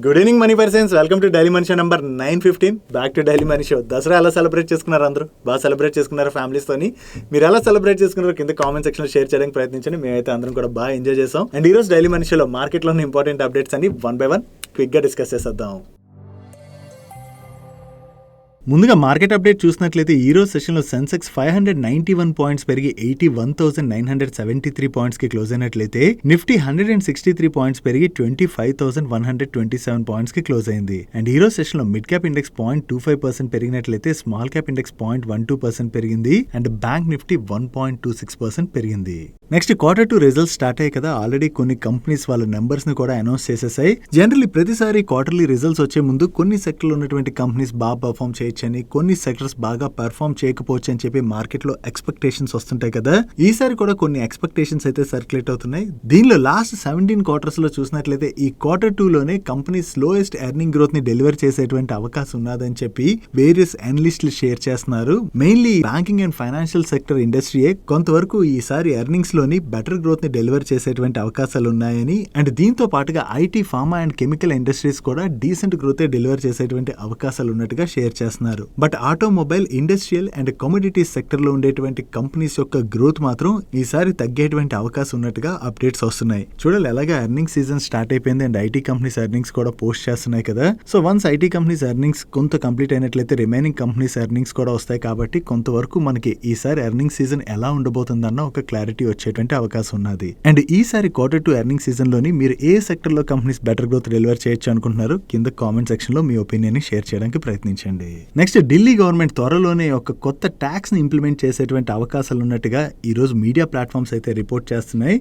Good evening money persons, welcome to daily money show number 915. Back to daily money show. Dasara ఎలా celebrate చేసుకున్నారు? అందరూ బాగా celebrate చేసుకున్నారు ఫ్యామిలీస్తోని. మీరు ఎలా సెలబ్రేట్ చేసుకున్నారో కింద కామెంట్ సెక్షన్లో షేర్ చేయడానికి ప్రయత్నించండి. మేమైతే అందరం కూడా బాగా ఎంజాయ్ చేసాం. అండ్ ఈ రోజు డైలీ మనీ షోలో మార్కెట్లోని ఇంపార్టెంట్ అప్డేట్స్ అని వన్ బై వన్ క్విక్గా డిస్కస్ చేసేద్దాం. ముందుగా మార్కెట్ అప్డేట్ చూసినట్లయితే ఈ రోజు సెషన్లో సెన్సెక్స్ 591 పాయింట్స్ పెరిగి 81,973 పాయింట్స్కి క్లోజ్ అయినట్లయితే నిఫ్టీ 163 పాయింట్స్ పెరిగి 25,127 పాయింట్స్కి క్లోజ్ అయింది. అండ్ ఈ రోజు సెషన్లో మిడ్ క్యాప్ ఇండెక్స్ 0.25% పెరిగినట్లయితే స్మాల్ క్యాప్ ఇండెక్స్ 0.12% పెరిగింది. అండ్ బ్యాంక్ నిఫ్టీ 1.26% పెరిగింది. నెక్స్ట్ Q2 రిజల్ట్స్ స్టార్ట్ అయ్యాయి కదా, ఆల్రెడీ కొన్ని కంపెనీస్ వాళ్ళ నెంబర్స్ ని కూడా అనౌన్స్ చేసేసాయి. జనరల్లీ ప్రతిసారి క్వార్టర్లీ రిజల్ట్స్ వచ్చే ముందు కొన్ని సెక్టర్లో ఉన్నటువంటి కంపెనీస్ బాగా పర్ఫామ్ చేయొచ్చని, కొన్ని సెక్టర్స్ బాగా పర్ఫామ్ చేయకపోవచ్చు అని చెప్పి మార్కెట్ లో ఎక్స్పెక్టేషన్స్ వస్తుంటాయి కదా. ఈసారి కూడా కొన్ని ఎక్స్పెక్టేషన్స్ అయితే సర్క్యులేట్ అవుతున్నాయి. దీనిలో లాస్ట్ 17 క్వార్టర్స్ లో చూసినట్లయితే ఈ Q2 లోనే కంపెనీ స్లోయెస్ట్ ఎర్నింగ్ గ్రోత్ ని డెలివర్ చేసేటువంటి అవకాశం ఉన్నదని చెప్పి వేరియస్ అనలిస్టులు షేర్ చేస్తున్నారు. Mainly banking and financial sector ఇండస్ట్రీయే కొంతవరకు ఈసారి ఎర్నింగ్స్ లోని బెటర్ గ్రోత్ ని డెలివర్ చేసేటువంటి అవకాశాలు ఉన్నాయని, అండ్ దీంతో పాటుగా IT, pharma and chemical industries కూడా డీసెంట్ గ్రోత్ డెలివర్ చేసేటువంటి అవకాశాలు ఉన్నట్టుగా షేర్ చేస్తున్నారు. But automobile, industrial and commodities sector లో ఉండేటువంటి కంపెనీస్ యొక్క గ్రోత్ మాత్రం ఈసారి తగ్గేటువంటి అవకాశం ఉన్నట్టుగా అప్డేట్స్ వస్తున్నాయి. చూడాలి, ఎలాగా ఎర్నింగ్ సీజన్ స్టార్ట్ అయిపోయింది అండ్ ఐటీ కంపెనీస్ ఎర్నింగ్స్ కూడా పోస్ట్ చేస్తున్నాయి కదా. So once IT companies earnings కొంత కంప్లీట్ అయినట్లయితే రిమైనింగ్ కంపెనీస్ ఎర్నింగ్స్ కూడా వస్తాయి. కాబట్టి కొంతవరకు మనకి ఈసారి ఎర్నింగ్ సీజన్ ఎలా ఉండబోతుందన్న ఒక క్లారిటీ వచ్చేటువంటి అవకాశం ఉన్నది. అండ్ ఈసారి Q2 ఎర్నింగ్ సీజన్ లోని మీరు ఏ సెక్టర్ లో కంపెనీస్ బెటర్ గ్రోత్ డెలివర్ చేయొచ్చు అనుకుంటున్నారు? కింద కామెంట్ సెక్షన్ లో మీ ఒపీనియన్ ని షేర్ చేయడానికి ప్రయత్నించండి. నెక్స్ట్ ఢిల్లీ గవర్నమెంట్ త్వరలోనే ఒక కొత్త ట్యాక్స్ ని ఇంప్లిమెంట్ చేసేటువంటి అవకాశాలు ఉన్నట్టుగా ఈ రోజు మీడియా ప్లాట్ఫామ్స్ అయితే రిపోర్ట్ చేస్తున్నాయి.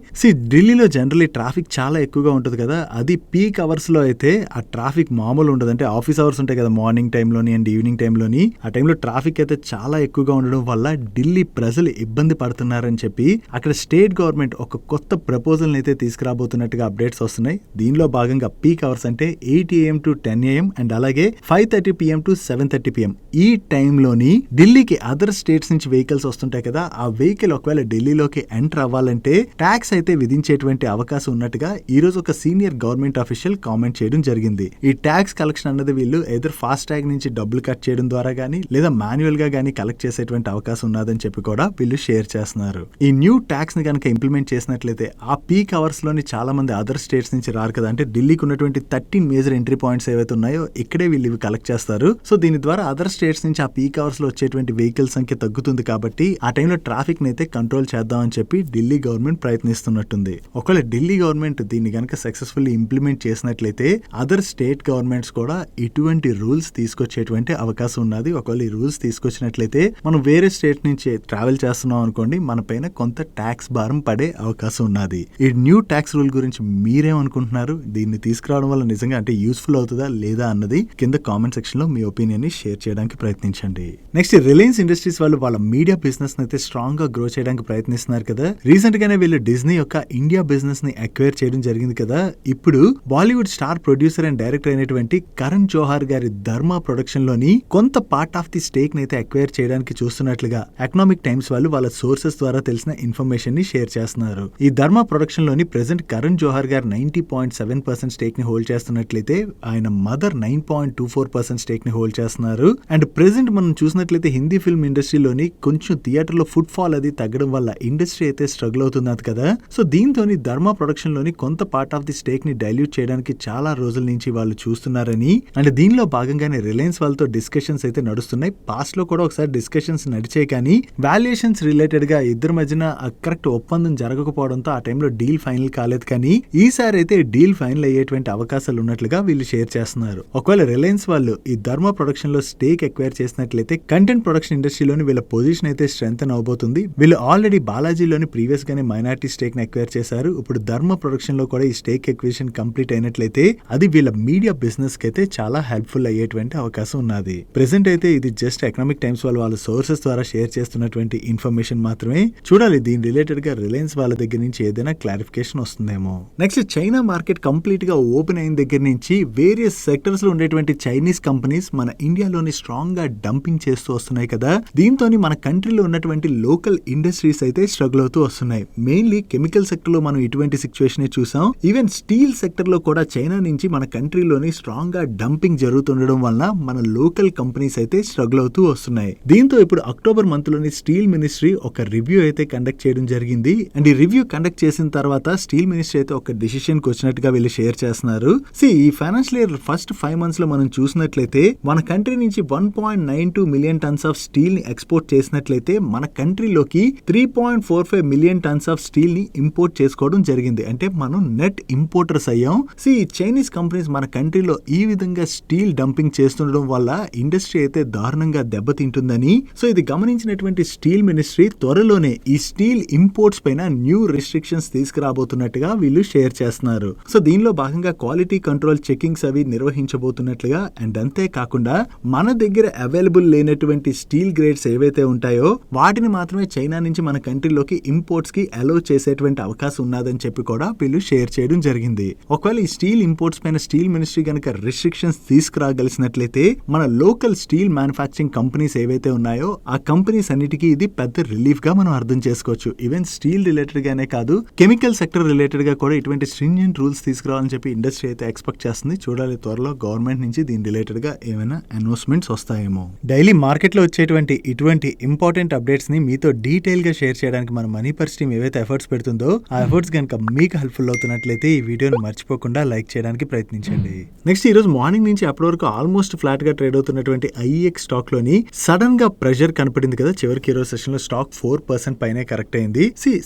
ఢిల్లీలో జనరల్లీ ట్రాఫిక్ చాలా ఎక్కువగా ఉంటుంది కదా, అది పీక్ అవర్స్ లో అయితే ఆ ట్రాఫిక్ మామూలు ఉండదు. అంటే ఆఫీస్ అవర్స్ ఉంటాయి కదా, మార్నింగ్ టైంలోని అండ్ ఈవినింగ్ టైంలోని, ఆ టైంలో ట్రాఫిక్ అయితే చాలా ఎక్కువగా ఉండడం వల్ల ఢిల్లీ ప్రజలు ఇబ్బంది పడుతున్నారని చెప్పి అక్కడ స్టేట్ గవర్నమెంట్ ఒక కొత్త ప్రపోజల్ అయితే తీసుకురాబోతున్నట్టుగా అప్డేట్స్ వస్తున్నాయి. దీనిలో భాగంగా పీక్ అవర్స్ అంటే 8 AM to 10 AM అండ్ అలాగే 5:30 PM to 7:30 PM ఈ టైంలోని ఢిల్లీకి అదర్ స్టేట్స్ నుంచి వెహికల్స్ వస్తుంటాయి కదా, ఆ వెహికల్ ఒకవేళ ఢిల్లీలోకి ఎంటర్ అవ్వాలంటే ట్యాక్స్ అయితే విధించేటువంటి అవకాశం ఉన్నట్టుగా ఈ రోజు ఒక సీనియర్ గవర్నమెంట్ అఫీషియల్ కామెంట్ చేయడం జరిగింది. ఈ ట్యాక్స్ కలెక్షన్ అన్నది వీళ్ళు ఎదర్ ఫాస్ట్ ట్యాగ్ నుంచి డబ్బులు కట్ చేయడం ద్వారా గానీ లేదా మాన్యువల్ గా గానీ కలెక్ట్ చేసేటువంటి అవకాశం ఉన్నదని చెప్పి కూడా వీళ్ళు షేర్ చేస్తున్నారు. ఈ న్యూ ట్యాక్స్ ని కనుక ఇంప్లిమెంట్ చేసినట్లయితే ఆ పీక్ అవర్స్ లోని చాలా మంది అదర్ స్టేట్స్ నుంచి రారు కదా, అంటే ఢిల్లీకి ఉన్నటువంటి 13 మేజర్ ఎంట్రీ పాయింట్స్ ఏవైతే ఉన్నాయో ఇక్కడే వీళ్ళు ఇవి కలెక్ట్ చేస్తారు. సో దీని ద్వారా అదర్ స్టేట్స్ నుంచి ఆ పీక్ అవర్స్ లో వచ్చేటువంటి వెహికల్ సంఖ్య తగ్గుతుంది. కాబట్టి ఆ టైంలో ట్రాఫిక్ ని అయితే కంట్రోల్ చేద్దామని చెప్పి ఢిల్లీ గవర్నమెంట్ ప్రయత్నిస్తున్నట్టుంది. ఒకవేళ ఢిల్లీ గవర్నమెంట్ దీన్ని కనుక సక్సెస్ఫుల్లీ ఇంప్లిమెంట్ చేసినట్లయితే అదర్ స్టేట్ గవర్నమెంట్స్ కూడా ఇటువంటి రూల్స్ తీసుకొచ్చేటువంటి అవకాశం ఉన్నది. ఒకవేళ ఈ రూల్స్ తీసుకొచ్చినట్లయితే మనం వేరే స్టేట్ నుంచి ట్రావెల్ చేస్తున్నాం అనుకోండి, మన పైన కొంత ట్యాక్స్ భారం పడే అవకాశం ఉన్నది. ఈ న్యూ ట్యాక్స్ రూల్ గురించి మీరేమనుకుంటున్నారు? దీన్ని తీసుకురావడం వల్ల నిజంగా అంటే యూస్ఫుల్ అవుతుందా లేదా అన్నది కింద కామెంట్ సెక్షన్ లో మీ ఒపీనియన్ ని షేర్ చేయడానికి ప్రయత్నించండి. నెక్స్ట్ రిలయన్స్ ఇండస్ట్రీస్ వాళ్ళు వాళ్ళ మీడియా బిజినెస్ అయితే స్ట్రాంగ్ గా గ్రో చేయడానికి ప్రయత్నిస్తున్నారు కదా. రీసెంట్ గానే వీళ్ళు డిజ్నీ యొక్క ఇండియా బిజినెస్ ని అక్వైర్ చేయడం జరిగింది కదా. ఇప్పుడు Bollywood star producer and director అయినటువంటి కరణ్ జోహార్ గారి ధర్మా ప్రొడక్షన్ లోని కొంత పార్ట్ ఆఫ్ ది స్టేక్ ని అయితే అక్వైర్ చేయడానికి చూస్తున్నట్లుగా ఎకనామిక్ టైమ్స్ వాళ్ళు వాళ్ళ సోర్సెస్ ద్వారా తెలిసిన ఇన్ఫర్మేషన్ ని షేర్ చేస్తున్నారు. ఈ ధర్మా ప్రొడక్షన్ లోని ప్రెసెంట్ కరణ్ జోహార్ గారు 90.7% స్టేక్ ని హోల్డ్ చేస్తున్నట్లయితే ఆయన మదర్ 9.24% స్టేక్ ని హోల్డ్ చేస్తున్నారు. అండ్ ప్రెసెంట్ మనం చూసినట్లయితే హిందీ ఫిల్మ్ ఇండస్ట్రీలోని కొంచెం థియేటర్ లో ఫుట్ ఫాల్ అది తగ్గడం వల్ల ఇండస్ట్రీ అయితే స్ట్రగుల్ అవుతున్నది కదా. సో దీంతో ధర్మా ప్రొడక్షన్ లోని కొంత పార్ట్ ఆఫ్ ది స్టేక్ ని డైల్యూట్ చేయడానికి చాలా రోజుల నుంచి వాళ్ళు చూస్తున్నారని, అండ్ దీనిలో భాగంగానే రిలయన్స్ వాళ్ళతో డిస్కషన్స్ అయితే నడుస్తున్నాయి. పాస్ట్ లో కూడా ఒకసారి డిస్కషన్స్ నడిచాయి, కానీ వాల్యుయేషన్స్ రిలేటెడ్ గా ఇద్దరి మధ్యన కరెక్ట్ ఒప్పందం జరగకపోవడంతో ఆ టైంలో డీల్ ఫైనల్ కాలేదు. కానీ ఈసారి అయితే డీల్ ఫైనల్ అయ్యేటువంటి అవకాశాలు ఉన్నట్లుగా వీళ్ళు షేర్ చేస్తున్నారు. ఒకవేళ రిలయన్స్ వాళ్ళు ఈ ధర్మా ప్రొడక్షన్ లో స్టేక్ ఎక్వైర్ చేసినట్లయితే కంటెంట్ ప్రొడక్షన్ ఇండస్ట్రీలోని వీళ్ళ పొజిషన్ అయితే స్ట్రెంథెన్ అవబోతుంది. వీళ్ళు ఆల్రెడీ బాలాజీలోని ప్రీవియస్ గానే మైనారిటీ స్టేక్ ని ఎక్వైర్ చేశారు. ఇప్పుడు ధర్మా ప్రొడక్షన్ లో కూడా ఈ స్టేక్ ఎక్విజిషన్ కంప్లీట్ అయినట్లయితే అది వీళ్ళ మీడియా బిజినెస్ కి అయితే చాలా హెల్ప్ఫుల్ అయ్యేటువంటి అవకాశం ఉన్నది. ప్రెసెంట్ అయితే ఇది జస్ట్ ఎకనామిక్ టైమ్స్ వాళ్ళ సోర్సెస్ ద్వారా షేర్ చేస్తున్నటువంటి ఇన్ఫర్మేషన్ మాత్రమే. చూడాలి దీని రిలేటెడ్ గా రిలయన్స్ వాళ్ళ దగ్గర నుంచి ఏదైనా క్లారిఫికేషన్ వస్తుందేమో. నెక్స్ట్ చైనా మార్కెట్ కంప్లీట్ గా ఓపెన్ అయిన దగ్గర నుంచి వేరియస్ సెక్టర్స్ లో ఉండేటువంటి చైనీస్ కంపెనీస్ మన ఇండియాలో కంట్రీలోని స్ట్రాంగ్ గా డంపింగ్ చేస్తూ వస్తున్నాయి కదా. దీంతో మన కంట్రీలో ఉన్నటువంటి లోకల్ ఇండస్ట్రీస్ అయితే స్ట్రగుల్ అవుతూ వస్తున్నాయి. మెయిన్లీ కెమికల్ సెక్టర్ లో మనం ఇటువంటి సిచ్యువేషన్ చూసాం. ఈవెన్ స్టీల్ సెక్టర్ లో కూడా చైనా నుంచి మన కంట్రీలోని స్ట్రాంగ్ గా డంపింగ్ జరుగుతుండడం వలన మన లోకల్ కంపెనీస్ అయితే స్ట్రగుల్ అవుతూ వస్తున్నాయి. దీంతో ఇప్పుడు అక్టోబర్ మంత్ లోని స్టీల్ మినిస్ట్రీ ఒక రివ్యూ అయితే కండక్ట్ చేయడం జరిగింది. అండ్ ఈ రివ్యూ కండక్ట్ చేసిన తర్వాత స్టీల్ మినిస్ట్రీ అయితే ఒక డిసిషన్ కి వచ్చినట్టుగా వీళ్ళు షేర్ చేస్తున్నారు. ఈ ఫైనాన్షియల్ ఇయర్ ఫస్ట్ 5 months లో మనం చూసినట్లయితే మన కంట్రీ నుంచి 1.92 మిలియన్ టన్స్ ఆఫ్ స్టీల్ ని ఎక్స్పోర్ట్ చేసినట్లయితే మన కంట్రీలోకి 3.45 మిలియన్ టన్స్ ఆఫ్ స్టీల్ ని ఇంపోర్ట్ చేసుకోవడం జరిగింది. అంటే మనం నెట్ ఇంపోర్టర్స్ అయ్యాం. చైనీస్ కంపెనీస్ మన కంట్రీలో ఈ విధంగా స్టీల్ డంపింగ్ చేస్తుండడం వల్ల ఇండస్ట్రీ అయితే దారుణంగా దెబ్బతింటుందని ఇది గమనించినటువంటి స్టీల్ మినిస్ట్రీ త్వరలోనే ఈ స్టీల్ ఇంపోర్ట్స్ పైన న్యూ రిస్ట్రిక్షన్స్ తీసుకురాబోతున్నట్టుగా వీళ్ళు షేర్ చేస్తున్నారు. దీనిలో భాగంగా క్వాలిటీ కంట్రోల్ చెకింగ్స్ అవి నిర్వహించబోతున్నట్లుగా అండ్ అంతేకాకుండా మన దగ్గర అవైలబుల్ లేనటువంటి స్టీల్ గ్రేడ్స్ ఏవైతే ఉంటాయో వాటిని మాత్రమే చైనా నుంచి మన కంట్రీలోకి ఇంపోర్ట్స్ కి అలో చేసేటువంటి అవకాశం ఉన్నదని చెప్పి కూడా వీళ్ళు షేర్ చేయడం జరిగింది. ఒకవేళ ఈ స్టీల్ ఇంపోర్ట్స్ పైన స్టీల్ మినిస్ట్రీ గనక రిస్ట్రిక్షన్స్ తీసుకురాగలిసినట్లయితే మన లోకల్ స్టీల్ మ్యానుఫ్యాక్చరింగ్ కంపెనీస్ ఏవైతే ఉన్నాయో ఆ కంపెనీస్ అన్నిటికీ ఇది పెద్ద రిలీఫ్ గా మనం అర్థం చేసుకోవచ్చు. ఈవెన్ స్టీల్ రిలేటెడ్ గానే కాదు, కెమికల్ సెక్టర్ రిలేటెడ్ గా కూడా ఇటువంటి స్ట్రింజెంట్ రూల్స్ తీసుకురావాలని చెప్పి ఇండస్ట్రీ అయితే ఎక్స్పెక్ట్ చేస్తుంది. చూడాలి త్వరలో గవర్నమెంట్ నుంచి దీని రిలేటెడ్ గా ఏమైనా అనౌన్స్మెంట్స్ వస్తాయేమో. డైలీ మార్కెట్ లో వచ్చేటువంటి ఇటువంటి ఇంపార్టెంట్ అప్డేట్స్ ని మీతో డీటెయిల్ గా షేర్ చేయడానికి మన మనీ పర్స్ టీమ్ ఏవైతే ఎఫర్ట్స్ పెడుతుందో ఆ ఎఫర్ట్స్ కనుక మీకు హెల్ప్ఫుల్ అవుతున్నట్లయితే ఈ వీడియోని మర్చిపోకుండా లైక్ చేయడానికి ప్రయత్నించండి. నెక్స్ట్ ఈ రోజు మార్నింగ్ నుంచి అప్పటి వరకు ఆల్మోస్ట్ ఫ్లాట్ గా ట్రేడ్ అవుతున్నటువంటి ఐఎక్స్ స్టాక్ లోని సడన్ గా ప్రెషర్ కనపడింది కదా. చివరికి ఈ రోజు సెషన్ లో స్టాక్ 4% పైనే కరెక్ట్ అయింది.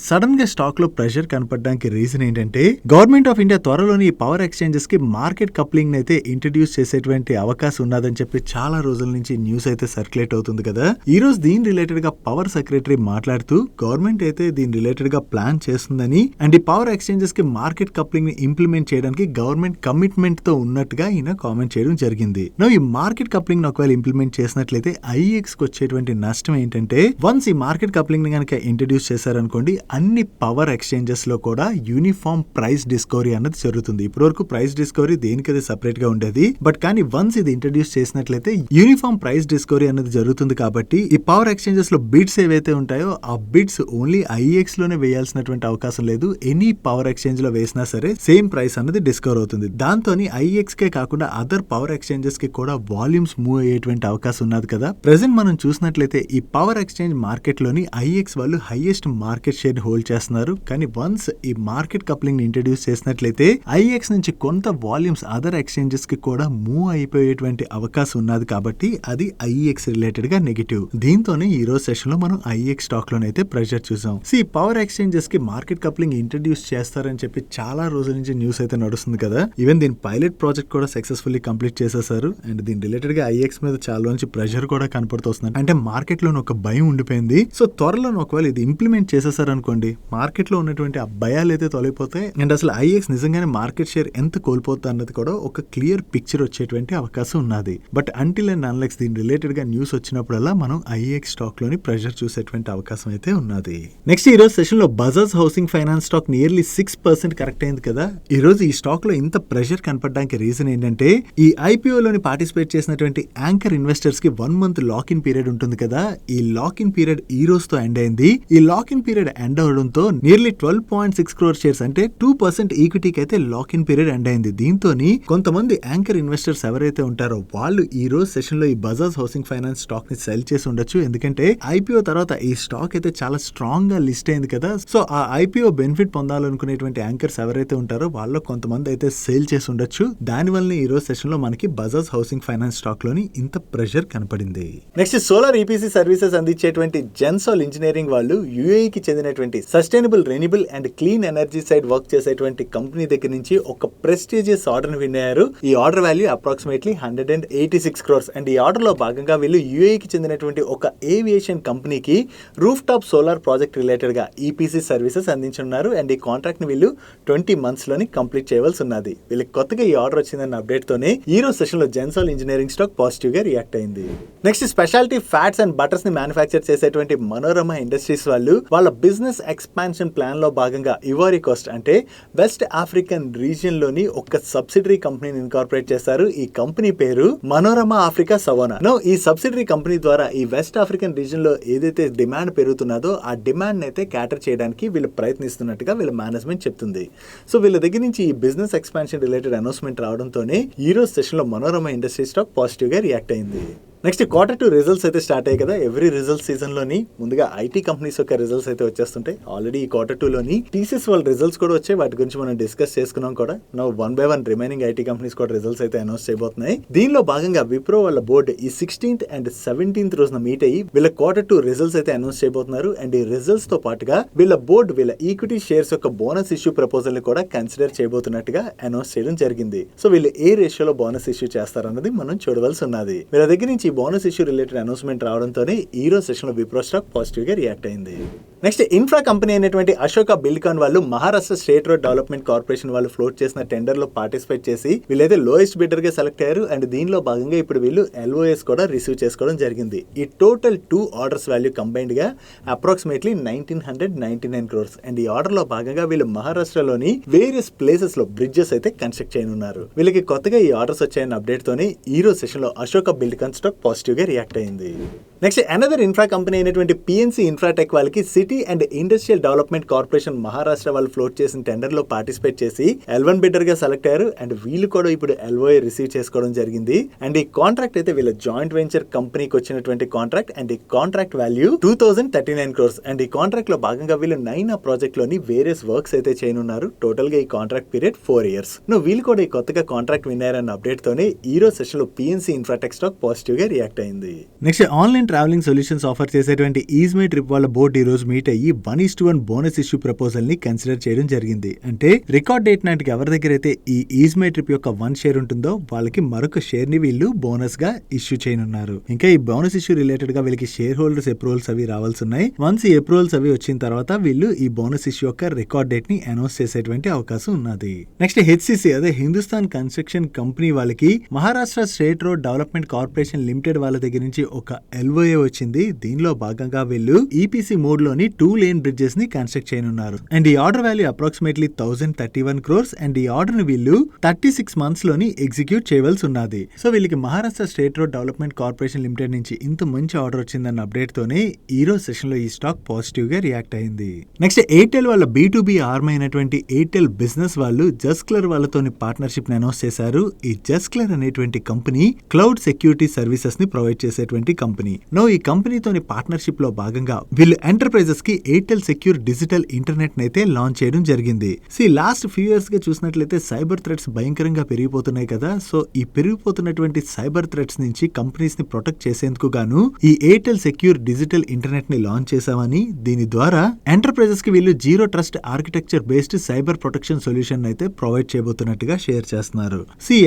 సడన్ గా స్టాక్ లో ప్రెషర్ కనపడడానికి రీజన్ ఏంటంటే గవర్నమెంట్ ఆఫ్ ఇండియా త్వరలోని పవర్ ఎక్స్చేంజెస్ కి మార్కెట్ కప్లింగ్ అయితే ఇంట్రడ్యూస్ చేసేటువంటి అవకాశం ఉన్నదని చెప్పి చాలా రోజుల నుంచి న్యూస్ అయితే సర్క్యులేట్ అవుతుంది కదా. ఈ రోజు దీని రిలేటెడ్ గా పవర్ సెక్రటరీ మాట్లాడుతూ గవర్నమెంట్ అయితే దీని రిలేటెడ్ గా ప్లాన్ చేస్తుందని అండ్ ఈ పవర్ ఎక్స్చేంజెస్ కి మార్కెట్ కప్లింగ్ ని ఇంప్లిమెంట్ చేయడానికి గవర్నమెంట్ కమిట్మెంట్ తో ఉన్నట్టుగా ఈయన కామెంట్ చేయడం జరిగింది. ఈ మార్కెట్ కప్లింగ్ ఒకవేళ ఇంప్లిమెంట్ చేసినట్లయితే ఐఎక్స్ కి వచ్చేటువంటి నష్టం ఏంటంటే వన్స్ ఈ మార్కెట్ కప్లింగ్ ని కనుక ఇంట్రడ్యూస్ చేశారనుకోండి అన్ని పవర్ ఎక్స్చేంజెస్ లో కూడా యూనిఫామ్ ప్రైస్ డిస్కవరీ అన్నది జరుగుతుంది. ఇప్పటి వరకు ప్రైస్ డిస్కవరీ దేనికది సెపరేట్ గా ఉండేది. బట్ కానీ వన్స్ ఇది ఇంట్రడ్యూస్ చేసినట్లయితే యూనిఫామ్ ప్రైస్ డిస్కవరీ అనేది జరుగుతుంది. కాబట్టి ఈ పవర్ ఎక్స్చేంజెస్ లో బిడ్స్ ఏవైతే ఉంటాయో ఆ బిడ్స్ ఓన్లీ ఐఎక్స్ లోనే వేయాల్సినటువంటి అవకాశం లేదు. ఎనీ పవర్ ఎక్స్చేంజ్ లో వేసినా సరే సేమ్ ప్రైస్ అనేది డిస్కవర్ అవుతుంది. దాంతో ఐఎక్స్ కే కాకుండా అదర్ పవర్ ఎక్స్చేంజెస్ కి కూడా వాల్యూమ్స్ మూవ్ అయ్యేటువంటి అవకాశం ఉన్నది కదా. ప్రెసెంట్ మనం చూసినట్లయితే ఈ పవర్ ఎక్స్చేంజ్ మార్కెట్ లోని ఐఎక్స్ వాళ్ళు హైయెస్ట్ మార్కెట్ షేర్ హోల్డ్ చేస్తున్నారు. కానీ వన్స్ ఈ మార్కెట్ కప్లింగ్ ని ఇంట్రడ్యూస్ చేసినట్లయితే ఐఎక్స్ నుంచి కొంత వాల్యూమ్స్ అదర్ ఎక్స్చేంజెస్ కి కూడా మూవ్ అయిపోయేటువంటి అవకాశం ఉన్నది. కాబట్టి అది ఐఎక్స్ రిలేటెడ్ గా నెగిటివ్. దీంతోనే ఈ రోజు సెషన్ లో మనం ఐఎక్స్ స్టాక్ లోనైతే ప్రెషర్ చూసాం. పవర్ ఎక్స్చేంజెస్ కి మార్కెట్ కప్లింగ్ ఇంట్రడ్యూస్ చేస్తారని చెప్పి చాలా రోజుల నుంచి న్యూస్ అయితే నడుస్తుంది కదా. ఈవెన్ దీని పైలట్ ప్రాజెక్ట్ కూడా సక్సెస్ఫుల్లీ కంప్లీట్ చేసేసారు. అండ్ దీని రిలేటెడ్ గా ఐఎక్స్ మీద చాలా నుంచి ప్రెషర్ కూడా కనపడుతూ వస్తుంది. అంటే మార్కెట్ లో ఒక భయం ఉండిపోయింది. త్వరలో ఒకవేళ ఇది ఇంప్లిమెంట్ చేసేసారు అనుకోండి మార్కెట్ లో ఉన్నటువంటి ఆ భయాలు అయితే తొలగిపోతాయి. అండ్ అసలు ఐఎక్స్ నిజంగానే మార్కెట్ షేర్ ఎంత కోల్పోతుంది అన్నది కూడా ఒక క్లియర్ పిక్చర్ వచ్చేటువంటి అవకాశం ఉన్నది. బట్ అంటిల్ అండ్ అన్లెస్ దీని రిలేటెడ్ గా న్యూస్ వచ్చినప్పుడల్లా మనం ఐఎక్స్ స్టాక్ లోని ప్రెషర్ చూసేటువంటి అవకాశం అయితే ఉన్నది. నెక్స్ట్ ఈ రోజు సెషన్ లో Bajaj housing finance stock nearly 6% correct అయింది కదా. ఈ రోజు ఈ స్టాక్ లో ఇంత ప్రెషర్ కనపడడానికి రీజన్ ఏంటంటే ఈ ఐపీఓ లోని పార్టిసిపేట్ చేసినటువంటి యాంకర్ ఇన్వెస్టర్స్ కి 1 month లాక్ ఇన్ పీరియడ్ ఉంటుంది కదా. ఈ లాక్ ఇన్ పీరియడ్ ఈ రోజుతో ఎండ్ అయింది. ఈ లాక్ ఇన్ పీరియడ్ ఎండ్ అవడంతో నియర్లీ 12.6 crore షేర్స్ అంటే 2% ఈక్విటీకి అయితే లాక్ ఇన్ పీరియడ్ ఎండ్ అయింది. దీంతో కొంతమంది యాంకర్ ఇన్వెస్టర్స్ ఎవరైతే ఉంటారో వాళ్ళు ఈ రోజు సెషన్ లో ఈ బజాజ్ హౌసింగ్ ఫైనాన్స్ స్టాక్ ని సెల్ చేసి ఉండొచ్చు. ఎందుకంటే ఐపీఓ తర్వాత ఈ స్టాక్ అయితే చాలా స్ట్రాంగ్ గా లిస్ట్ అయింది కదా. ఆ ఐపీఓ బెనిఫిట్ పొందాలనుకునేటువంటి యాంకర్స్ ఎవరైతే ఉంటారో వాళ్ళు కొంతమంది అయితే సేల్ చేసి ఉండొచ్చు. దాని వల్ల ఈ రోజు సెషన్ లో మనకి బజాజ్ హౌసింగ్ ఫైనాన్స్ స్టాక్ లోని ఇంత ప్రెషర్ కనపడింది. నెక్స్ట్ సోలార్ ఈపీసీ సర్వీసెస్ అందించేటువంటి జెన్సాల్ ఇంజనీరింగ్ వాళ్ళు యుఏఈకి చెందినటువంటి sustainable renewable and clean energy side work చేసేటువంటి కంపెనీ దగ్గర నుంచి ఒక ప్రెస్టీజియస్ ఆర్డర్ ని విన్ అయ్యారు. ఈ order value approximately 186 crores. And ఈ ఆర్డర్ లో భాగంగా వీళ్ళు యుఏఈకి చెందినటువంటి ఒక ఏవియేషన్ కంపెనీకి roof top solar project related గా ఈపీసీ సర్వీసెస్ అందించున్నారు. అండ్ ఈ కాంట్రాక్ట్ ని వీళ్ళు 20 months లోని కంప్లీట్ చేయవలసి ఉన్నది. వీళ్ళకి కొత్తగా ఈ ఆర్డర్ వచ్చిందన్న అప్డేట్ తోనే ఈ రోజు సెషన్ లో జెన్సాల్ ఇంజనీరింగ్ స్టాక్ పాజిటివ్ గా రియాక్ట్ అయింది. Next speciality fats and butters ని మ్యానుఫ్యాక్చర్ చేసేటువంటి మనోరమ ఇండస్ట్రీస్ వాళ్ళు వాళ్ళ బిజినెస్ ఎక్స్పాన్షన్ ప్లాన్ లో భాగంగా ఇవరీ కోస్ట్ అంటే వెస్ట్ ఆఫ్రికన్ రీజియన్ లోని ఒక సబ్సిడరీ కంపెనీని ఇన్కార్పొరేట్ చేశారు. ఈ కంపెనీ పేరు మనోరమ ఆఫ్రికా సవానా. నో ఈ సబ్సిడరీ కంపెనీ ద్వారా ఈ వెస్ట్ ఆఫ్రికన్ రీజన్ లో ఏదైతే డిమాండ్ పెరుగుతున్నదో ఆ డిమాండ్ అయితే క్యాటర్ చేయడానికి వీళ్ళు ప్రయత్నిస్తున్నట్టుగా వీళ్ళ మేనేజ్మెంట్ చెప్తుంది. సో వీళ్ళ దగ్గర నుంచి ఈ బిజినెస్ ఎక్స్పాన్షన్ రిలేటెడ్ అనౌన్స్మెంట్ రావడంతోనే ఈ రోజు సెషన్ లో మనోరమ ఇండస్ట్రీ స్టాక్ పాజిటివ్ గా రియాక్ట్ అయింది. నెక్స్ట్ Q2 రిజల్ట్స్ అయితే స్టార్ట్ అయ్యాయి కదా. ఎవ్రీ రిజల్ట్ సీజన్ లోని ముందుగా ఐటీ కంపెనీస్ యొక్క రిజల్ట్స్ అయితే వచ్చేస్తుంటాయి. ఆల్రెడీ ఈ Q2 లోని టీసీఎస్ వాళ్ళ రిజల్ట్స్ కూడా వచ్చాయి. వాటి గురించి మనం డిస్కస్ చేసుకున్నాం కూడా. Now 1 by 1 remaining IT companies కూడా రిజల్ట్స్ అయితే అనౌన్స్ చేయబోతున్నాయి. దీనిలో భాగంగా విప్రో వాళ్ళ బోర్డు ఈ 16th and 17th రోజున మీట్ అయ్యి వీళ్ళ Q2 రిజల్ట్స్ అయితే అనౌన్స్ చేయబోతున్నారు. అండ్ ఈ రిజల్ట్స్ తో పాటుగా వీళ్ళ బోర్డు వీళ్ళ ఈక్విటీ షేర్స్ యొక్క బోనస్ ఇష్యూ ప్రపోజల్ ని కూడా కన్సిడర్ చేయబోతున్నట్టుగా అనౌన్స్ చేయడం జరిగింది. సో వీళ్ళు ఏ రేషియోలో బోనస్ ఇష్యూ చేస్తారన్నది మనం చూడవలసి ఉన్నది. వీళ్ళ దగ్గర నుంచి బోనస్ ఇష్యూ రిలేటెడ్ అనౌన్స్మెంట్ రావడంతోనే ఈ రోజు సెషన్ లో విప్రో స్టాక్ పాజిటివ్ గా రియాక్ట్ అయింది. నెక్స్ట్ ఇన్ఫ్రా కంపెనీ అయినటువంటి అశోక బిల్డ్కాన్ వాళ్ళు Maharashtra state road development corporation వాళ్ళు ఫ్లోట్ చేసిన టెండర్ లో పార్టిసిపేట్ చేసి వీళ్ళైతే లోయెస్ట్ బిడ్డర్ గా సెలెక్ట్ అయ్యారు. అండ్ దీనిలో భాగంగా ఇప్పుడు వీళ్ళు LOS కూడా రిసీవ్ చేసుకోవడం జరిగింది. ఈ టోటల్ 2 ఆర్డర్స్ వాల్యూ కంబైన్డ్ గా అప్రాక్సిమేట్లీ 1999 crores. అండ్ ఈ ఆర్డర్ లో భాగంగా వీళ్ళు మహారాష్ట్రలోని వేరియస్ ప్లేసెస్ లో బ్రిడ్జెస్ అయితే కన్స్ట్రక్ట్ చేయనున్నారు. వీళ్ళకి కొత్తగా ఈ ఆర్డర్స్ వచ్చాయన్న అప్డేట్ తోనే ఈ రోజు సెషన్ లో అశోక బిల్డ్కాన్ స్టాక్ పాజిటివ్ గా రియాక్ట్ అయింది. నెక్స్ట్ అనదర్ ఇన్ఫ్రా కంపెనీ అయినటువంటి PNC ఇన్ఫ్రాటెక్ వాళ్ళకి city and industrial development corporation Maharashtra వాళ్ళు ఫ్లోట్ చేసిన టెండర్ లో పార్టిసిపేట్ చేసి L1 బిడ్డర్ గా సెలెక్ట్ అయ్యారు. అండ్ వీళ్ళు కూడా ఇప్పుడు LOA రిసీవ్ చేసుకోవడం జరిగింది. అండ్ ఈ కాంట్రాక్ట్ అయితే వీళ్ళ జాయింట్ వెంచర్ కంపెనీకి వచ్చినటువంటి కాంట్రాక్ట్. అండ్ ఈ కాంట్రాక్ట్ వాల్యూ 2039 crores. అండ్ ఈ కాంట్రాక్ట్ లో భాగంగా వీళ్ళు 9 ప్రాజెక్ట్ లోని వేరియస్ వర్క్స్ అయితే చేయనున్నారు. టోటల్ గా ఈ కాంట్రాక్ట్ పీరియడ్ 4 years. వీళ్ళు కూడా ఈ కొత్తగా కాంట్రాక్ట్ విన్నారన్న అప్డేట్ తోనే ఈ రోజు సెషన్ లో PNC ఇన్ఫ్రాటెక్ స్టాక్ పాజిటివ్ గా రియాక్ట్ అయింది. Next online travelling solutions offer చేసేటువంటి ఈజ్మై ట్రిప్ వాళ్ళ బోర్డు ఈ రోజు మీట్ అయ్యి 1:1 బోనస్ ఇష్యూ ప్రపోజల్ ని కన్సిడర్ చేయడం జరిగింది. అంటే రికార్డ్ డేట్ నాటికి ఎవరి దగ్గర అయితే ఈ ఈజ్మై ట్రిప్ యొక్క 1 షేర్ ఉంటుందో వాళ్ళకి మరొక షేర్ ని వీళ్ళు బోనస్ గా ఇష్యూ చేయనున్నారు. ఇంకా ఈ బోనస్ ఇష్యూ రిలేటెడ్ గా వీళ్ళకి షేర్ హోల్డర్స్ అప్రూవల్స్ అవి రావాల్సి ఉన్నాయి. వన్స్ ఈ అప్రూవల్స్ అవి వచ్చిన తర్వాత వీళ్ళు ఈ బోనస్ ఇష్యూ యొక్క రికార్డ్ డేట్ ని అనౌన్స్ చేసేటువంటి అవకాశం ఉన్నది. నెక్స్ట్ HCC అదే హిందుస్థాన్ కన్స్ట్రక్షన్ కంపెనీ వాళ్ళకి Maharashtra state road development corporation limited వాళ్ళ దగ్గర నుంచి ఒక LOA వచ్చింది. దీనిలో భాగంగా వీళ్ళు EPC మోడ్ లోని 2 లేన్ బ్రిడ్జెస్ ని కన్స్ట్రక్ట్ చేయనున్నారు. అండ్ ఈ order value approximately 1031 crores. And ఈ ఆర్డర్ ని వీళ్ళు 36 months లోని ఎగ్జిక్యూట్ చేయవలసి ఉన్నది. సో వీళ్ళకి Maharashtra state road development corporation limited నుంచి ఇంత మంచి ఆర్డర్ వచ్చిందన్న అప్డేట్ తోనే ఈ రోజు సెషన్ లో ఈ స్టాక్ పాజిటివ్ గా రియాక్ట్ అయింది. నెక్స్ట్ ఎయిర్టెల్ వాళ్ళ B2B ఆర్మ్ అయినటువంటి ఎయిర్టెల్ బిజినెస్ వాళ్ళు జస్క్లర్ వాళ్ళతోని పార్ట్నర్షిప్ ని అనౌన్స్ చేశారు. ఈ జస్క్లర్ అనేటువంటి కంపెనీ క్లౌడ్ సెక్యూరిటీ సర్వీసెస్ ని ప్రొవైడ్ చేసేటువంటి కంపెనీ. ఈ కంపెనీతోని పార్ట్నర్షిప్ లో భాగంగా వీళ్ళు ఎంటర్ప్రైజెస్ కి ఎయిర్టెల్ సెక్యూర్ డిజిటల్ ఇంటర్నెట్ అయితే లాంచ్ చేయడం జరిగింది. లాస్ట్ ఫ్యూ ఇయర్స్ గా చూసినట్లయితే సైబర్ థ్రెట్స్ భయంకరంగా పెరిగిపోతున్నాయి కదా. సో ఈ పెరిగిపోతున్నటువంటి సైబర్ థ్రెట్స్ నుంచి కంపెనీస్ ని ప్రొటెక్ట్ చేసేందుకు గాను ఈ ఎయిర్టెల్ సెక్యూర్ డిజిటల్ ఇంటర్నెట్ ని లాంచ్ చేశామని, దీని ద్వారా ఎంటర్ప్రైజెస్ కి వీళ్ళు zero trust architecture based cyber protection solution అయితే ప్రొవైడ్ చేయబోతున్నట్టుగా షేర్ చేస్తున్నారు.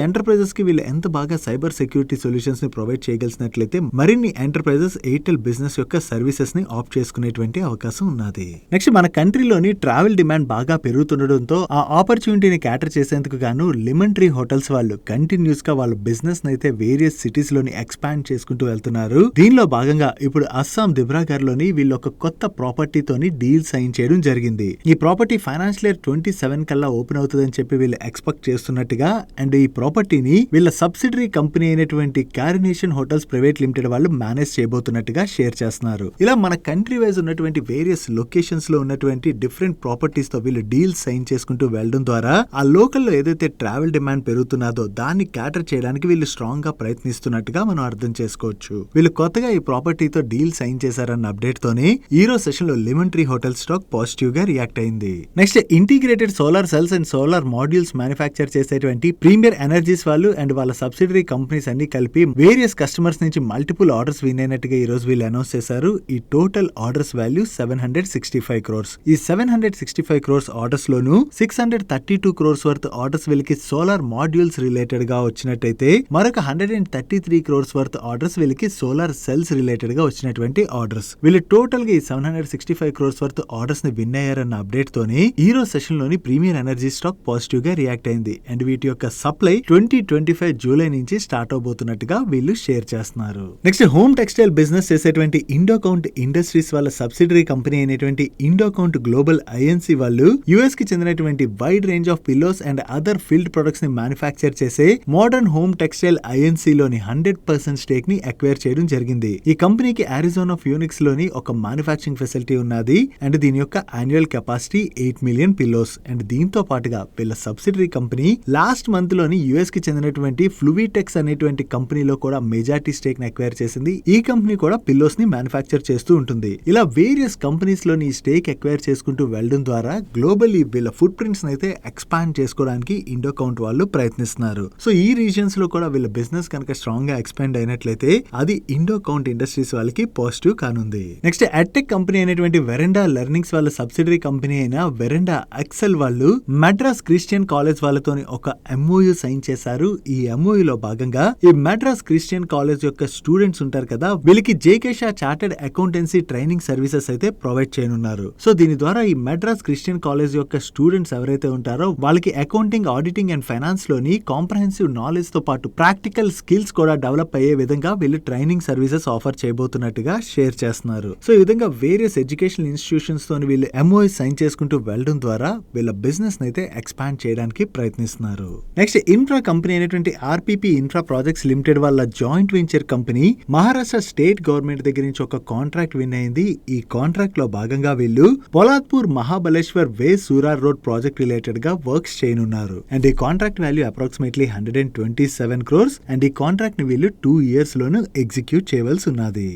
ఎంటర్ప్రైజెస్ కి వీళ్ళు ఎంత బాగా సైబర్ సెక్యూరిటీ సొల్యూషన్స్ ని ప్రొవైడ్ చేయగలిసినట్లయితే మరిన్ని ఎంటర్ప్రైజెస్ ఎయిర్టెల్ బిజినెస్ యొక్క సర్వీసెస్ ని ఆప్ట్ చేసుకునేటువంటి అవకాశం ఉన్నది. నెక్స్ట్ మన కంట్రీలోని ట్రావెల్ డిమాండ్ బాగా పెరుగుతుండటంతో ఆ ఆపర్చునిటీని క్యాటర్ చేసేందుకు గాను లెమన్ ట్రీ హోటల్స్ వాళ్ళు కంటిన్యూస్ గా వాళ్ళ బిజినెస్ అయితే వేరియస్ సిటీస్ లోని ఎక్స్పాండ్ చేసుకుంటూ వెళ్తున్నారు. దీనిలో భాగంగా ఇప్పుడు అస్సాం దిబ్రాగర్ లోని వీళ్ళు ఒక కొత్త ప్రాపర్టీతోని డీల్ సైన్ చేయడం జరిగింది. ఈ ప్రాపర్టీ ఫైనాన్షియల్ ఇయర్ 27 కల్లా ఓపెన్ అవుతుందని చెప్పి వీళ్ళు ఎక్స్పెక్ట్ చేస్తున్నట్టుగా. అండ్ ఈ ప్రాపర్టీని వీళ్ళ సబ్సిడరీ కంపెనీ అయినటువంటి క్యారినేషన్ హోటల్స్ ప్రైవేట్ లిమిటెడ్ వాళ్ళు మేనేజ్ చేయబోతున్నట్టుగా షేర్ చేస్తున్నారు. ఇలా మన కంట్రీ వైజ్ ఉన్నటువంటి వేరియస్ లొకేషన్స్ లో ఉన్నటువంటి డిఫరెంట్ ప్రాపర్టీస్ తో వీళ్ళు డీల్ సైన్ చేసుకుంటూ వెళ్ళడం ద్వారా ఆ లోకల్ లో ఏదైతే ట్రావెల్ డిమాండ్ పెరుగుతున్నదో దాన్ని క్యాటర్ చేయడానికి వీళ్ళు స్ట్రాంగ్ గా ప్రయత్నిస్తున్నట్టుగా మనం అర్థం చేసుకోవచ్చు. వీళ్ళు కొత్తగా ఈ ప్రాపర్టీతో డీల్ సైన్ చేశారన్న అప్డేట్ తోనే ఈ రోజు సెషన్ లో lemon tree hotel stock positive గా రియాక్ట్ అయింది. Next integrated solar cells and solar modules manufacture చేసేటువంటి ప్రీమియర్ ఎనర్జీస్ వాళ్ళు అండ్ వాళ్ళ సబ్సిడరీ కంపెనీస్ అన్ని కలిపి వేరియస్ కస్టమర్స్ నుంచి మల్టిపుల్ ఆర్డర్స్ విన్ అయినట్టుగా ఈ రోజు వీళ్ళు అనౌన్స్ చేశారు. ఈ టోటల్ ఆర్డర్స్ వాల్యూ 765 crores. ఈ 765 crores ఆర్డర్స్ లోను 632 crores వర్త్ ఆర్డర్స్ వీళ్ళకి సోలార్ మాడ్యూల్స్ రిలేటెడ్ గా వచ్చినట్టయితే మరొక 133 crores వర్త్ ఆర్డర్స్ వీళ్ళకి సోలార్ సెల్స్ రిలేటెడ్ గా వచ్చినటువంటి ఆర్డర్స్. వీళ్ళు టోటల్ గా ఈ 765 crores వర్త్ ఆర్డర్స్ ని విన్ అయ్యారన్న అప్డేట్ తోనే ఈ రోజు సెషన్ లోని ప్రీమియర్ ఎనర్జీ స్టాక్ పాజిటివ్ గా రియాక్ట్ అయింది. అండ్ వీటి యొక్క సప్లై 2025 జూలై నుంచి స్టార్ట్ అవబోతున్నట్టుగా వీళ్ళు షేర్ చేస్తున్నారు. Next home textile textile business చేసేటువంటి ఇండోకౌంట్ ఇండస్ట్రీస్ వాళ్ళ సబ్సిడరీ కంపెనీ అయినటువంటి ఇండోకౌంట్ గ్లోబల్ ఐఎన్సీ వాళ్ళు యుఎస్ కి చెందినటువంటి wide range of pillows and other field products ని మ్యానుఫ్యాక్చర్ చేసే మోడర్న్ హోమ్ టెక్స్టైల్ ఐఎన్సీ లోని 100% స్టేక్ ని అక్వైర్ చేయడం జరిగింది. ఈ కంపెనీకి అరిజోనా ఫ్యూనిక్స్ లోని ఒక మ్యానుఫ్యాక్చరింగ్ ఫెసిలిటీ ఉన్నది అండ్ దీని యొక్క annual capacity 8 million pillows. And దీంతో పాటుగా వీళ్ళ సబ్సిడరీ కంపెనీ లాస్ట్ మంత్ లోని యుఎస్ కి చెందినటువంటి ఫ్లూవిటెక్స్ అనేటువంటి కంపెనీలో కూడా మెజారిటీ స్టేక్ ని అక్వైర్ చేసింది. ఈ కంపెనీ కూడా పిల్లోస్ ని మ్యానుఫ్యాక్చర్ చేస్తూ ఉంటుంది. ఇలా వేరియస్ కంపెనీస్ లోని స్టేక్ అక్వైర్ చేసుకుంటూ వెళ్లడం ద్వారా గ్లోబల్లీ వీళ్ళ ఫుట్ ప్రింట్స్ అయితే ఎక్స్పాండ్ చేసుకోవడానికి ఇండోకౌంట్ వాళ్ళు ప్రయత్నిస్తున్నారు. సో ఈ రీజన్స్ లో కూడా వీళ్ళ బిజినెస్ కనుక స్ట్రాంగ్ గా ఎక్స్పాండ్ అయినట్లయితే అది ఇండోకౌంట్ ఇండస్ట్రీస్ వాళ్ళకి పాజిటివ్ కానుంది. నెక్స్ట్ ఎడ్టెక్ కంపెనీ అయినటువంటి వెరెండా లెర్నింగ్స్ వాళ్ళ సబ్సిడరీ కంపెనీ అయిన వెరెండా ఎక్సెల్ వాళ్ళు మద్రాస్ క్రిస్టియన్ కాలేజ్ వాళ్ళతోని ఒక ఎంఓయూ సైన్ చేశారు. ఈ ఎంఓయూ లో భాగంగా ఈ మద్రాస్ క్రిస్టియన్ కాలేజ్ యొక్క స్టూడెంట్స్ ఉంటారు కదా, వీళ్ళకి JK Shah chartered accountancy training services అయితే ప్రొవైడ్ చేయనున్నారు. సో దీని ద్వారా ఈ మద్రాస్ క్రిస్టియన్ కాలేజ్ యొక్క స్టూడెంట్స్ ఎవరైతే ఉంటారో వాళ్ళకి అకౌంటింగ్, ఆడిటింగ్ అండ్ ఫైనాన్స్ లోని కాంప్రహెన్సివ్ నాలెడ్జ్ తో పాటు ప్రాక్టికల్ స్కిల్స్ కూడా డెవలప్ అయ్యే విధంగా వీళ్ళు ట్రైనింగ్ సర్వీసెస్ ఆఫర్ చేయబోతున్నట్టుగా షేర్ చేస్తున్నారు. సో ఈ విధంగా వేరియస్ ఎడ్యుకేషనల్ ఇన్స్టిట్యూషన్స్ తోని వీళ్ళు ఎంఓఐ సైన్ చేసుకుంటూ వెళ్లడం ద్వారా వీళ్ళ బిజినెస్ అయితే ఎక్స్పాండ్ చేయడానికి ప్రయత్నిస్తున్నారు. నెక్స్ట్ ఇన్ఫ్రా కంపెనీ అయినటువంటి ఆర్పీపీ ఇన్ఫ్రా ప్రాజెక్ట్స్ లిమిటెడ్ వాళ్ళ joint venture company Maharashtra state government దగ్గర నుంచి ఒక కాంట్రాక్ట్ విన్ అయింది. ఈ కాంట్రాక్ట్ లో భాగంగా వీళ్ళు పొలాద్పూర్ మహాబలేశ్వర్ వే సూరార్ రోడ్ ప్రాజెక్ట్ రిలేటెడ్ గా వర్క్స్ చేయనున్నారు. అండ్ ఈ contract value approximately 127 crores and ఈ కాంట్రాక్ట్ ని వీళ్ళు 2 years లోను ఎగ్జిక్యూట్ చేయవలసి ఉన్నది.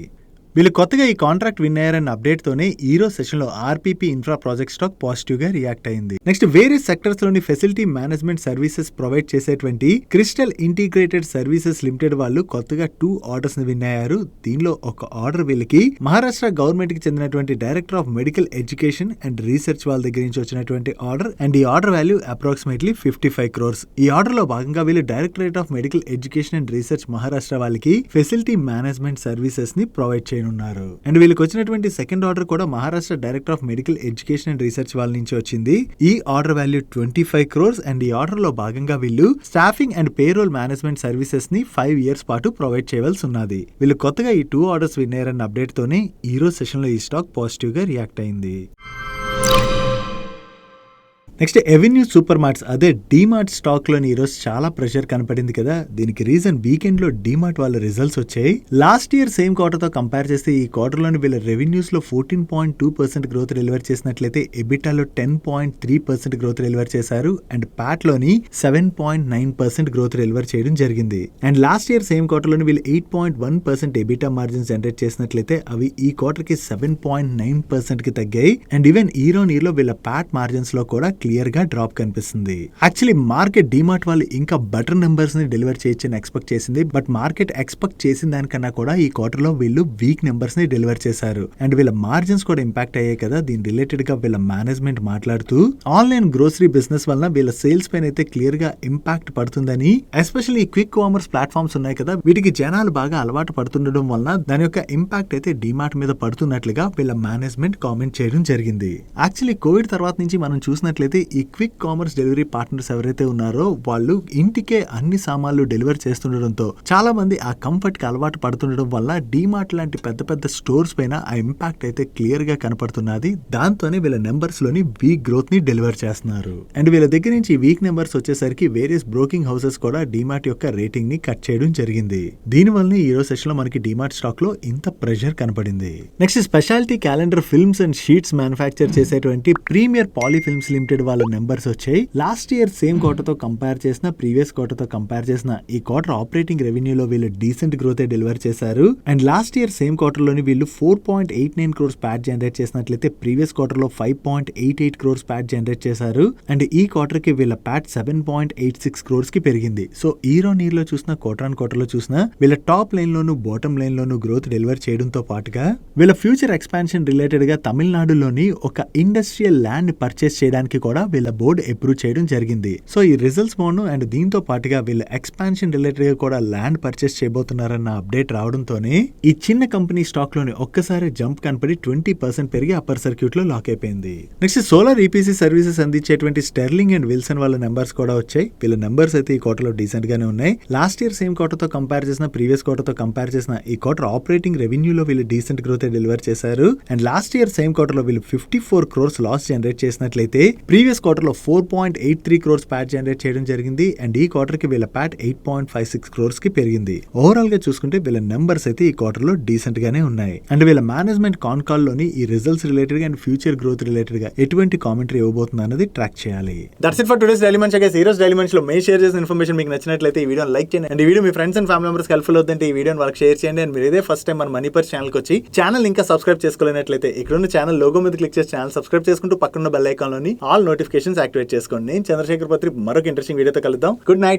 వీళ్ళు కొత్తగా ఈ కాంట్రాక్ట్ విన్ అయ్యారన్న అప్డేట్ తోనే ఈ రోజు సెషన్ లో RPP infra project stock positive గా రియాక్ట్ అయింది. నెక్స్ట్ వేరే సెక్టర్స్ లోని ఫెసిలిటీ మేనేజ్మెంట్ సర్వీసెస్ ప్రొవైడ్ చేసేటువంటి క్రిస్టల్ ఇంటిగ్రేటెడ్ సర్వీసెస్ లిమిటెడ్ వాళ్ళు కొత్తగా 2 orders ని విన్ అయ్యారు. దీనిలో ఒక ఆర్డర్ వీళ్ళకి మహారాష్ట్ర గవర్నమెంట్ కి చెందినటువంటి director of medical education and research వాళ్ళ దగ్గర నుంచి వచ్చినటువంటి ఆర్డర్ అండ్ ఈ ఆర్డర్ వాల్యూ అప్రాక్సిమేట్లీ 55 crores. ఈ ఆర్డర్ లో భాగంగా వీళ్ళు directorate of medical education and research Maharashtra వాళ్ళకి ఫెసిలిటీ మేనేజ్మెంట్ సర్వీసెస్ ని ప్రొవైడ్ చేయనున్నారు. అండ్ వీళ్ళకి వచ్చినటువంటి సెకండ్ ఆర్డర్ కూడా Maharashtra director of medical education and research వాళ్ళ నుంచి వచ్చింది. ఈ ఆర్డర్ వాల్యూ 25 crores అండ్ ఈ ఆర్డర్ లో భాగంగా వీళ్ళు staffing and payroll management services ని 5 years పాటు ప్రొవైడ్ చేయవలసి ఉన్నది. వీళ్ళు కొత్తగా ఈ 2 orders విన్ అయ్యారన్న అప్డేట్ తోనే ఈ రోజు సెషన్ లో ఈ స్టాక్ పాజిటివ్ గా రియాక్ట్ అయింది. నెక్స్ట్ ఎవెన్యూ సూపర్ మార్ట్స్ అదే డీమార్ట్ స్టాక్ లోని ఈరోజు చాలా ప్రెషర్ కనపడింది కదా. దీనికి రీజన్ వీకెండ్ లో డీమార్ట్ వాళ్ళ రిజల్ట్స్ వచ్చాయి. లాస్ట్ ఇయర్ సేమ్ క్వార్టర్ తో కంపేర్ చేస్తే ఈ క్వార్టర్ లోని వీళ్ళ రెవెన్యూస్ లో 14.2% గ్రోత్ డెలివర్ చేసినట్లయితే ఎబిటాలో 10.3% గ్రోత్ డెలివర్ చేశారు అండ్ ప్యాట్ లోని 7.9% గ్రోత్ డెలివర్ చేయడం జరిగింది. And last year same quarter లోని వీళ్ళు 8.1% ఎబిటా మార్జిన్స్ జనరేట్ చేసినట్లయితే అవి ఈ క్వార్టర్ కి 7.9% కి తగ్గాయి. And even year on year లో వీళ్ళ ప్యాట్ మార్జిన్స్ లో కూడా క్లియర్ గా డ్రాప్ కనిపిస్తుంది. యాక్చువల్లీ మార్కెట్ డీమార్ట్ వాళ్ళు ఇంకా బెటర్ నెంబర్స్ ని డెలివర్ చేయొచ్చని ఎక్స్పెక్ట్ చేసింది. బట్ మార్కెట్ ఎక్స్పెక్ట్ చేసిన దానికన్నా కూడా ఈ క్వార్టర్ లో వీళ్ళు వీక్ నెంబర్స్ ని డెలివర్ చేశారు. అండ్ వీళ్ళ మార్జిన్స్ కూడా ఇంపాక్ట్ అయ్యాయి కదా. దీని రిలేటెడ్ గా వీళ్ళ మేనేజ్మెంట్ మాట్లాడుతూ ఆన్లైన్ గ్రోసరీ బిజినెస్ వల్ల వీళ్ళ సేల్స్ పైన అయితే క్లియర్ గా ఇంపాక్ట్ పడుతుందని, ఎస్పెషల్లీ ఈ క్విక్ కామర్స్ ప్లాట్ఫామ్స్ ఉన్నాయి కదా, వీటికి జనాలు బాగా అలవాటు పడుతుండడం వలన దాని యొక్క ఇంపాక్ట్ అయితే డీమార్ట్ మీద పడుతున్నట్లుగా వీళ్ళ మేనేజ్మెంట్ కామెంట్ చేయడం జరిగింది. యాక్చువల్లీ కోవిడ్ తర్వాత నుంచి మనం చూసినట్లయితే ఈ క్విక్ కామర్స్ డెలివరీ పార్ట్నర్స్ ఎవరైతే ఉన్నారో వాళ్ళు ఇంటికే అన్ని సామాన్లు డెలివర్ చేస్తుండడంతో చాలా మంది ఆ కంఫర్ట్ కి అలవాటు పడుతుండడం వల్ల డీమార్ట్ లాంటి పెద్ద పెద్ద స్టోర్స్ పైన ఆ ఇంపాక్ట్ అయితే క్లియర్ గా కనపడుతున్నది. దాంతోనే వీళ్ళ నెంబర్స్ లోని వీక్ గ్రోత్ ని డెలివర్ చేస్తున్నారు. అండ్ వీళ్ళ దగ్గర నుంచి వీక్ నెంబర్స్ వచ్చేసరికి వేరియస్ బ్రోకింగ్ హౌసెస్ కూడా డీమార్ట్ యొక్క రేటింగ్ ని కట్ చేయడం జరిగింది. దీని వల్ల ఈ రోజు సెషన్ లో మనకి డీమార్ట్ స్టాక్ లో ఇంత ప్రెషర్ కనపడింది. Next speciality calendar films and sheets manufacture చేసేటువంటి ప్రీమియర్ పాలీ ఫిల్మ్స్ లిమిటెడ్ వాళ్ళ నెంబర్స్ వచ్చాయి. లాస్ట్ ఇయర్ సేమ్ క్వార్టర్ తో కంపేర్ చేసిన, ప్రీవియస్ క్వార్టర్ తో కంపేర్ చేసిన ఈ క్వార్టర్ ఆపరేటింగ్ రెవెన్యూలో వీళ్ళు డీసెంట్ గ్రోత్ డెలివర్ చేశారు. And last year same quarter లోని వీళ్ళు 4.89 crores ప్యాట్ జనరేట్ చేసినట్లయితే ప్రీవియస్ క్వార్టర్ లో 5.88 crores ప్యాట్ జనరేట్ చేశారు. అండ్ ఈ క్వార్టర్ కి వీళ్ళ ప్యాట్ 7.86 crores కి పెరిగింది. సో ఇయర్ ఆన్ ఇయర్ లో చూసిన, క్వార్టర్ ఆన్ క్వార్టర్ లో చూసిన వీళ్ళ టాప్ లైన్ లోను బాటమ్ లైన్ లోను గ్రోత్ డెలివర్ చేయడంతో పాటుగా వీళ్ళ ఫ్యూచర్ ఎక్స్పాన్షన్ రిలేటెడ్ గా తమిళనాడులోని ఒక ఇండస్ట్రియల్ ల్యాండ్ పర్చేస్ చేయడానికి కూడా కూడా వీళ్ళ బోర్డు అప్రూవ్ చేయడం జరిగింది. సో ఈ రిజల్ట్స్ బాగుండు అండ్ దీంతో పాటుగా వీళ్ళు ఎక్స్పాన్షన్ రిలేటెడ్ గా కూడా ల్యాండ్ పర్చేస్ చేయబోతున్నారన్న అప్డేట్ రావడంతోనే ఈ చిన్న కంపెనీ స్టాక్ లోని ఒక్కసారి జంప్ కనపడి 20% పెరిగి అప్పర్ సర్క్యూట్ లో లాక్ అయిపోయింది. నెక్స్ట్ సోలార్ ఈపీసీ సర్వీసెస్ అందించేటువంటి స్టెర్లింగ్ అండ్ విల్సన్ వాళ్ళ నెంబర్స్ కూడా వచ్చాయి. వీళ్ళ నెంబర్స్ అయితే ఈ క్వార్టర్ లో డీసెంట్ గానే ఉన్నాయి. లాస్ట్ ఇయర్ సేమ్ క్వార్టర్ తో కంపేర్ చేసిన ప్రీవియస్ క్వార్టర్ తో కంపేర్ చేసిన ఈ క్వార్టర్ ఆపరేటింగ్ రెవెన్యూలో వీళ్ళు డీసెంట్ గ్రోత్ డెలివర్ చేశారు. And last year same quarter లో వీళ్ళు 54 crores లాస్ జనరేట్ చేసినట్లయితే ప్రీవియస్ క్వార్టర్ లో 4.83 crores ప్యాట్ జనరేట్ చేయడం జరిగింది. అండ్ ఈ క్వార్టర్ కి వీళ్ళ ప్యాట్ 8.56 crores కి పెరిగింది. ఓవరాల్ గా చూసుకుంటే వీళ్ళ నెంబర్స్ అయితే ఈ క్వార్టర్ లో డీసెంట్ గానే ఉన్నాయి. అండ్ వీళ్ళ మేనేజ్మెంట్ కాన్ కాల్ లోని ఈ రిజల్ట్స్ రిలేటెడ్ గా అండ్ ఫ్యూచర్ గ్రోత్ రిలేటెడ్ గా ఎటువంటి కామెంటరీ ఇవ్వబోతుంది అన్నది ట్రాక్ చేయాలి. That's it for today's daily munch. ఈ రోజు డైలీ మంచ్ లో మేము షేర్ చేసిన ఇన్ఫర్మేషన్ మీకు నచ్చినట్లయితే ఈ వీడియోని లైక్ చేయండి. అండ్ ఈ video me friends and family members helpful అవుతుంటే ఈ వీడియోని వాళ్ళకి షేర్ చేయండి. అండ్ మీరు ఇదే ఫస్ట్ టైం మన మనీ పర్స్ ఛానల్ కి వచ్చి ఛానల్ ఇంకా సబ్స్క్రైబ్ చేసుకోలేనట్లయితే ఇక్కడ ఉన్న ఛానల్ లోగో మీద క్లిక్ చేసి ఛానల్ సబ్స్క్రైబ్ చేసుకుంటూ పక్కన బెల్ ఐకాన్ లోని ఆల్ నోటిఫికేషన్స్ యాక్టివేట్ చేసుకోండి. నేను చంద్రశేఖర్ పత్రి మరొక ఇంట్రెస్టింగ్ వీడియోతో కలుద్దాం. Good night.